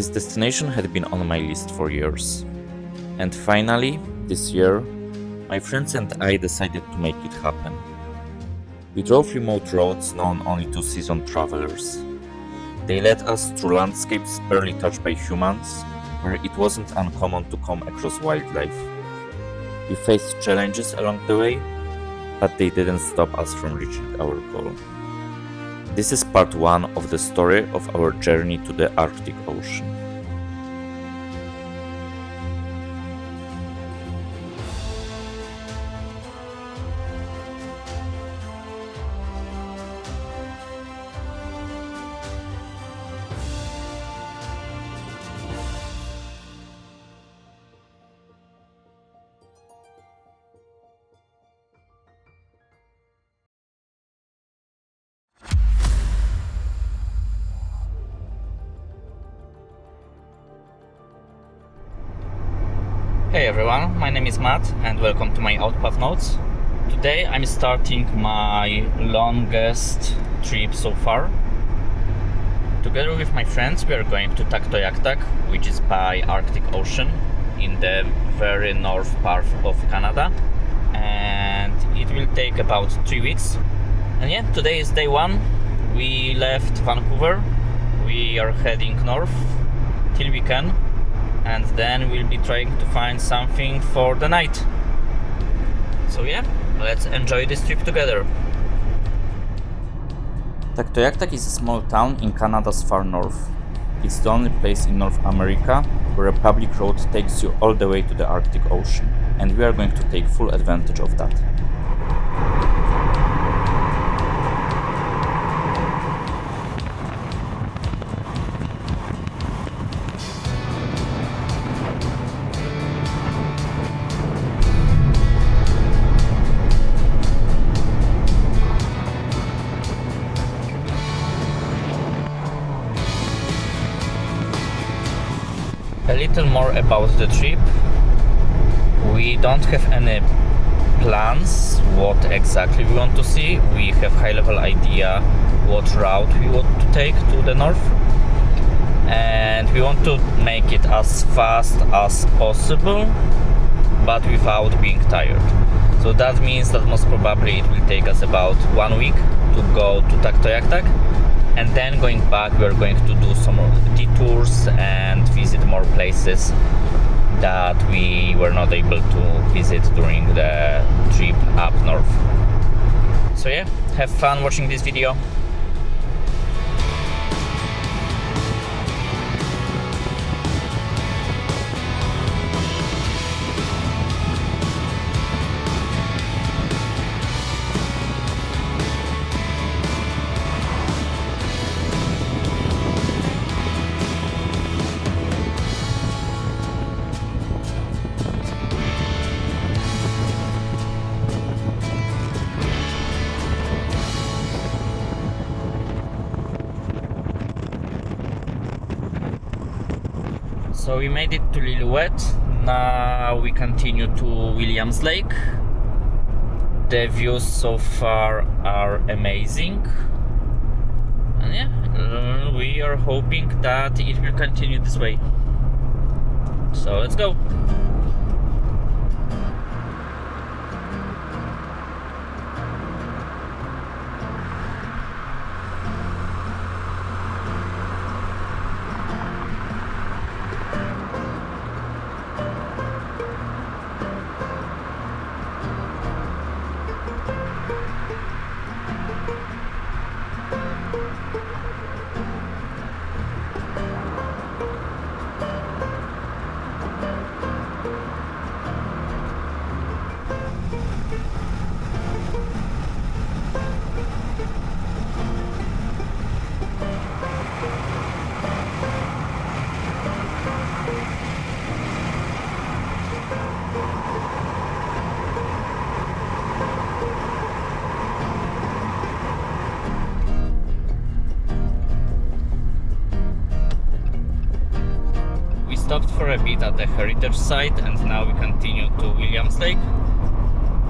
This destination had been on my list for years. And finally, this year, my friends and I decided to make it happen. We drove remote roads known only to seasoned travelers. They led us through landscapes barely touched by humans, where it wasn't uncommon to come across wildlife. We faced challenges along the way, but they didn't stop us from reaching our goal. This is part 1 of the story of our journey to the Arctic Ocean. Hey everyone, my name is Matt and welcome to my Outpath Notes. Today I'm starting my longest trip so far. Together with my friends we are going to Tuktoyaktuk, which is by Arctic Ocean in the very north part of Canada, and it will take about 3 weeks. And yeah, today is day 1. We left Vancouver, we are heading north till we can, and then we'll be trying to find something for the night. So yeah, let's enjoy this trip together. Tuktoyaktuk is a small town in Canada's far north. It's the only place in North America where a public road takes you all the way to the Arctic Ocean, and we are going to take full advantage of that. A little more about the trip. We don't have any plans what exactly we want to see. We have high level idea what route we want to take to the north, and we want to make it as fast as possible but without being tired. So that means that most probably it will take us about 1 week to go to Tuktoyaktuk, and then going back we are going to do some more detours and visit more places that we were not able to visit during the trip up north. So yeah, have fun watching this video. So we made it to Lillooet. Now we continue to Williams Lake. The views so far are amazing, and yeah, we are hoping that it will continue this way. So let's go. stopped for a bit at the heritage site, and now we continue to Williams Lake.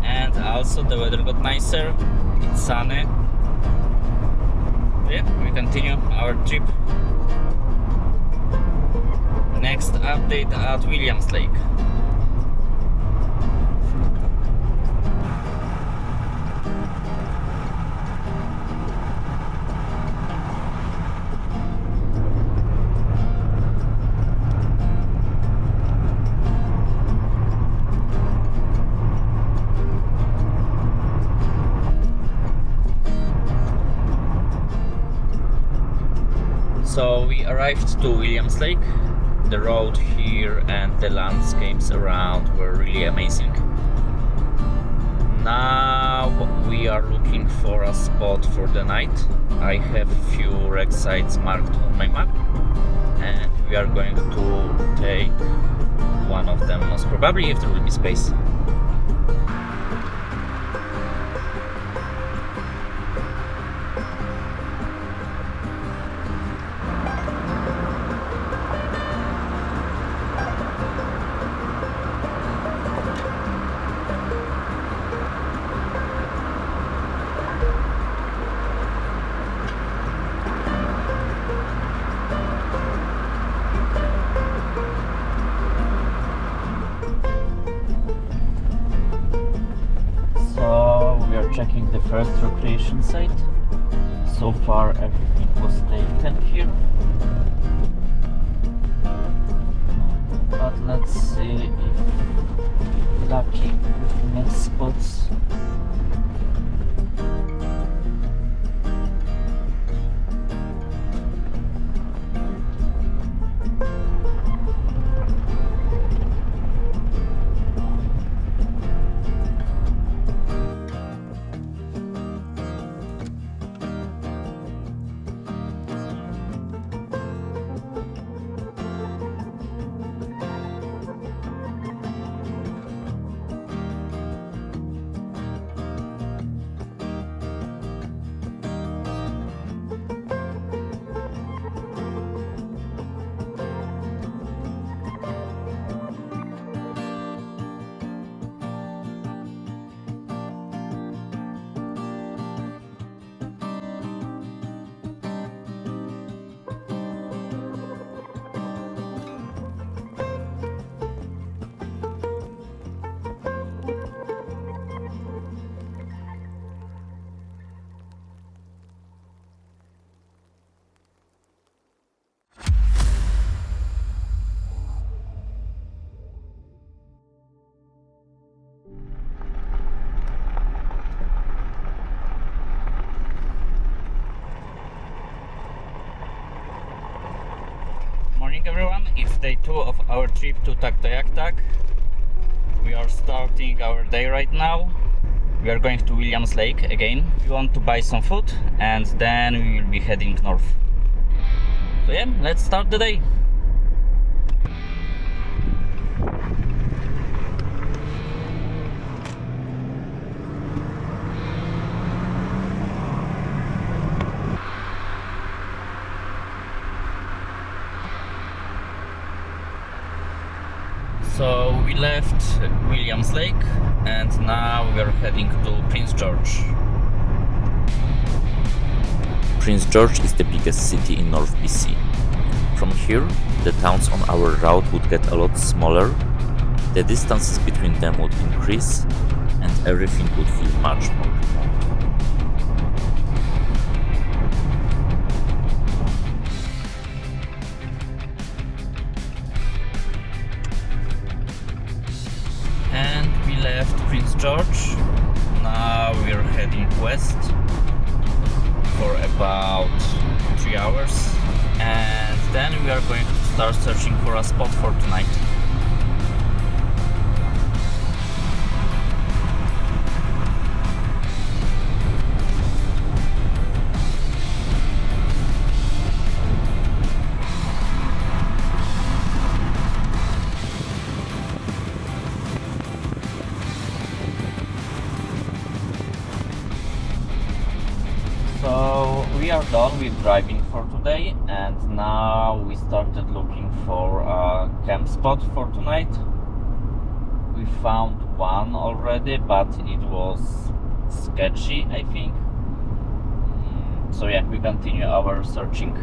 And also the weather got nicer, it's sunny. Yeah, we continue our trip. Next update at Williams Lake. So we arrived to Williams Lake. The road here and the landscapes around were really amazing. Now we are looking for a spot for the night. I have few wreck sites marked on my map and we are going to take one of them most probably if there will be space. Checking the first recreation site. So far everything was taken here, but let's see if we're lucky with the next spots. Morning everyone, it's day 2 of our trip to Tuktoyaktuk. We are starting our day right now. We are going to Williams Lake again. We want to buy some food and then we will be heading north. So yeah, let's start the day. So we left Williams Lake and now we are heading to Prince George. Prince George is the biggest city in North BC. From here, the towns on our route would get a lot smaller, the distances between them would increase, and everything would feel much more remote. And we left Prince George. Now we're heading west for about 3 hours and then we are going to start searching for a spot for tonight. So we are done with driving for today and now we started looking for a camp spot for tonight. We found one already, but it was sketchy, I think. So yeah, we continue our searching.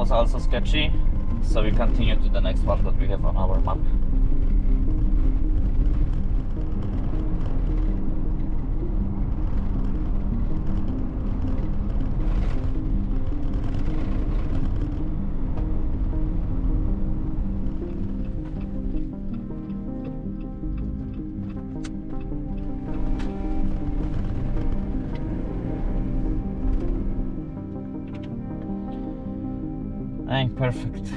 was also sketchy, so we continue to the next one that we have on our map. Hey, perfect.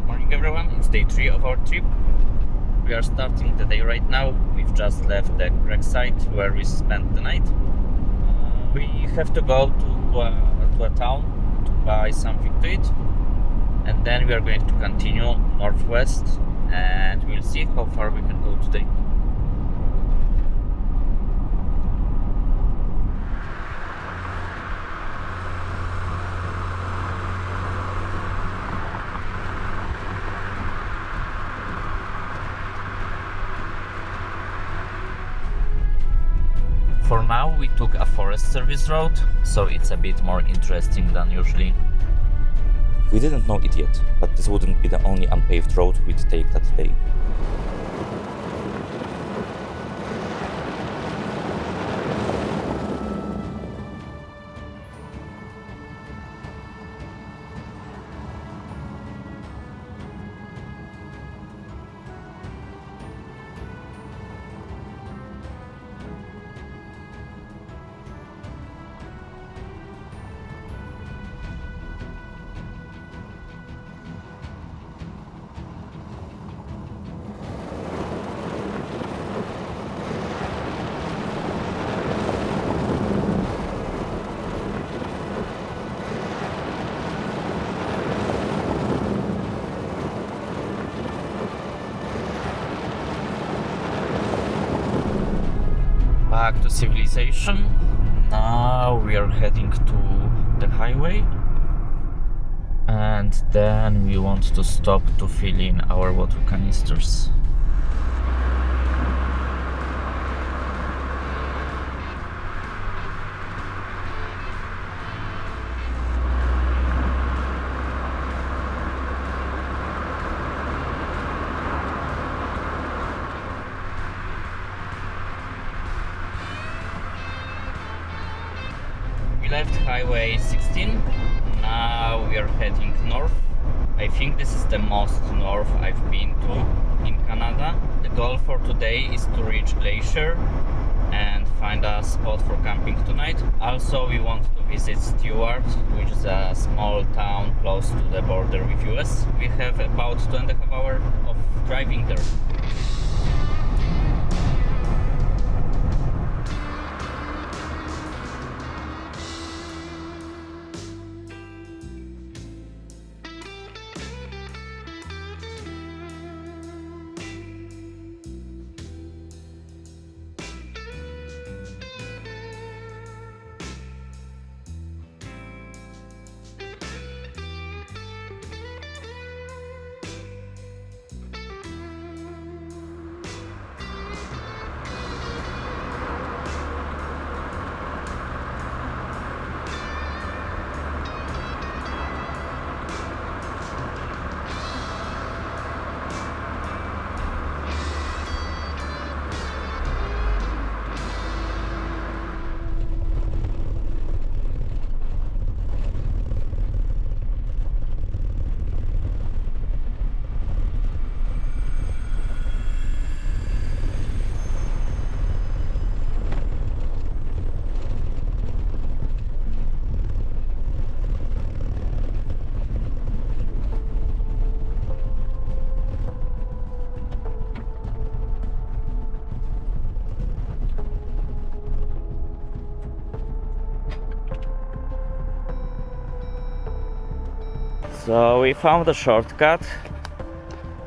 Morning everyone, it's day 3 of our trip. We are starting the day right now. We've just left the wreck site where we spent the night. We have to go to a town to buy something to eat, and then we are going to continue northwest, and we'll see how far we can go today. For now, we took a Forest Service road, so it's a bit more interesting than usually. We didn't know it yet, but this wouldn't be the only unpaved road we'd take that day. Back to civilization. Now we are heading to the highway, and then we want to stop to fill in our water canisters. We left Highway 16, now we are heading north. I think this is the most north I've been to in Canada. The goal for today is to reach Glacier and find a spot for camping tonight. Also, we want to visit Stewart, which is a small town close to the border with US. We have about 2.5 hours of driving there. So we found a shortcut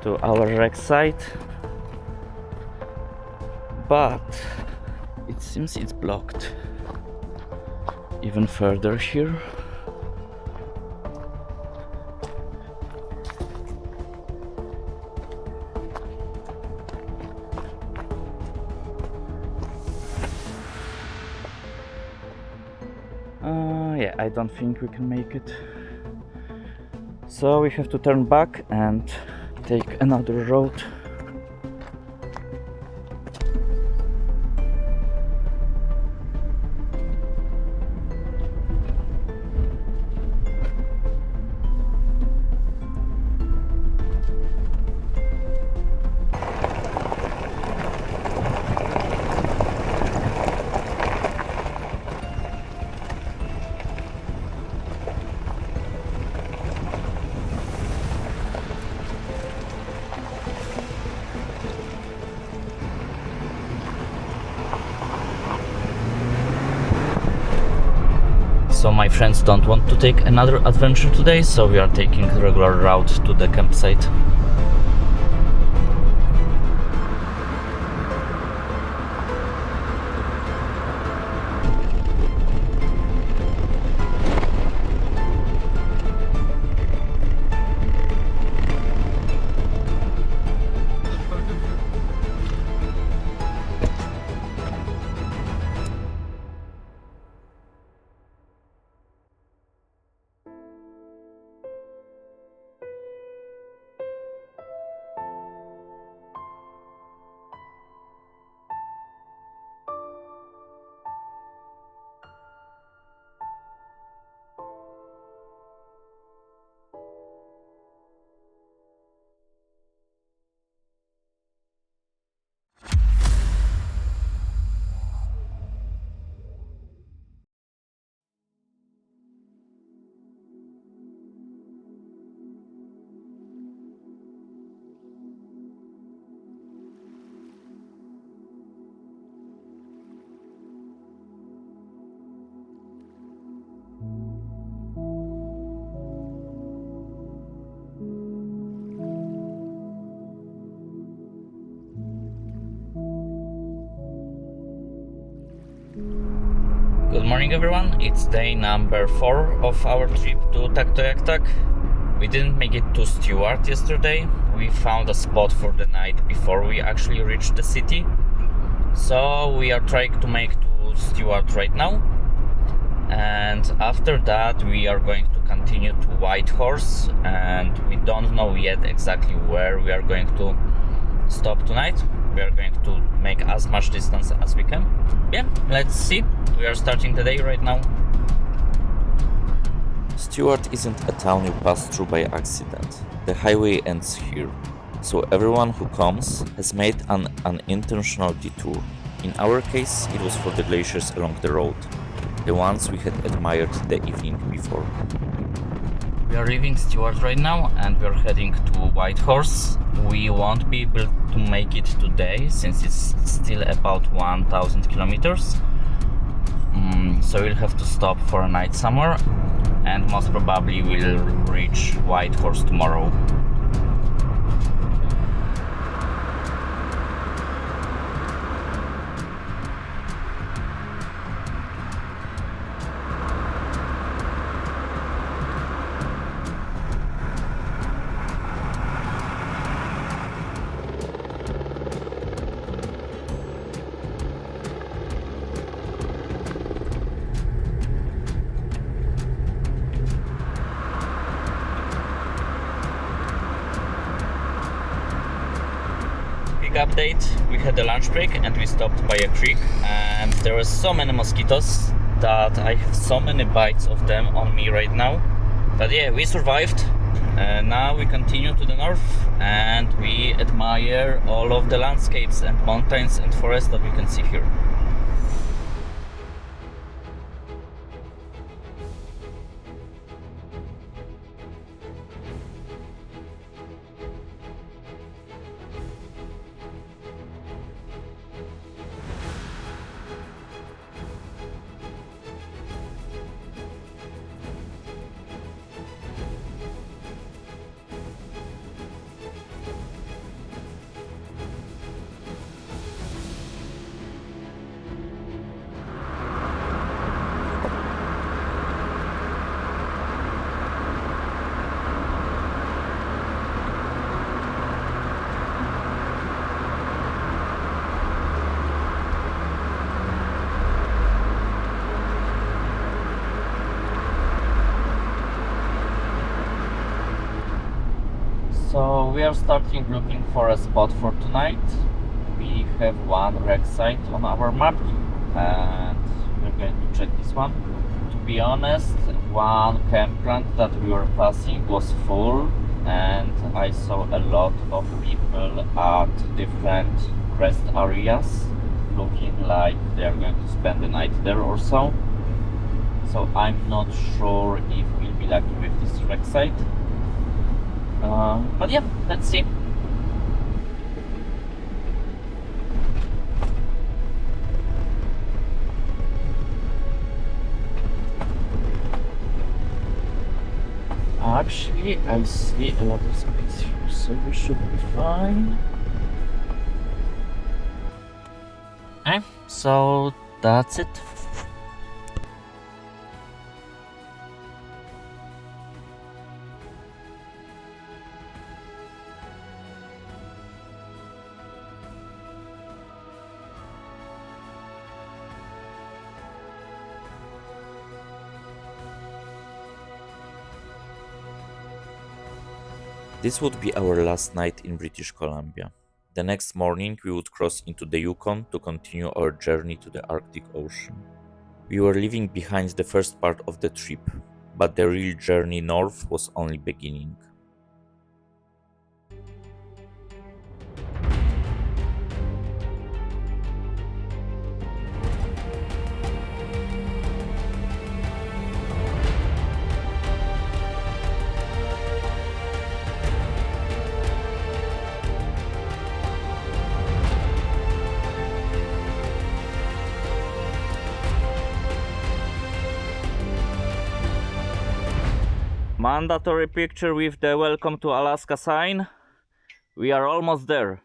to our wreck site, but it seems it's blocked even further here. Yeah, I don't think we can make it. So we have to turn back and take another road. So my friends don't want to take another adventure today, so we are taking the regular route to the campsite. Good morning everyone, it's day number 4 of our trip to Tuktoyaktuk. We didn't make it to Stewart yesterday. We found a spot for the night before we actually reached the city. So we are trying to make to Stewart right now. And after that we are going to continue to Whitehorse, and we don't know yet exactly where we are going to stop tonight. We are going to make as much distance as we can. Yeah, let's see. We are starting the day right now. Stewart isn't a town you pass through by accident. The highway ends here, so everyone who comes has made an unintentional detour. In our case, it was for the glaciers along the road, the ones we had admired the evening before. We are leaving Stewart right now and we are heading to Whitehorse. We won't be able to make it today since it's still about 1000 kilometers. So we'll have to stop for a night somewhere, and most probably we'll reach Whitehorse tomorrow. Update: we had a lunch break and we stopped by a creek, and there were so many mosquitoes that I have so many bites of them on me right now. But yeah, we survived. Now we continue to the north and we admire all of the landscapes and mountains and forests that we can see here. So we are starting looking for a spot for tonight. We have one wreck site on our map and we're going to check this one. To be honest, one campground that we were passing was full and I saw a lot of people at different rest areas looking like they're going to spend the night there or so. So I'm not sure if we'll be lucky with this wreck site. But yeah, let's see. Actually, I see a lot of space here, so we should be fine. Okay, so that's it. This would be our last night in British Columbia. The next morning we would cross into the Yukon to continue our journey to the Arctic Ocean. We were leaving behind the first part of the trip, but the real journey north was only beginning. Mandatory picture with the Welcome to Alaska sign. We are almost there.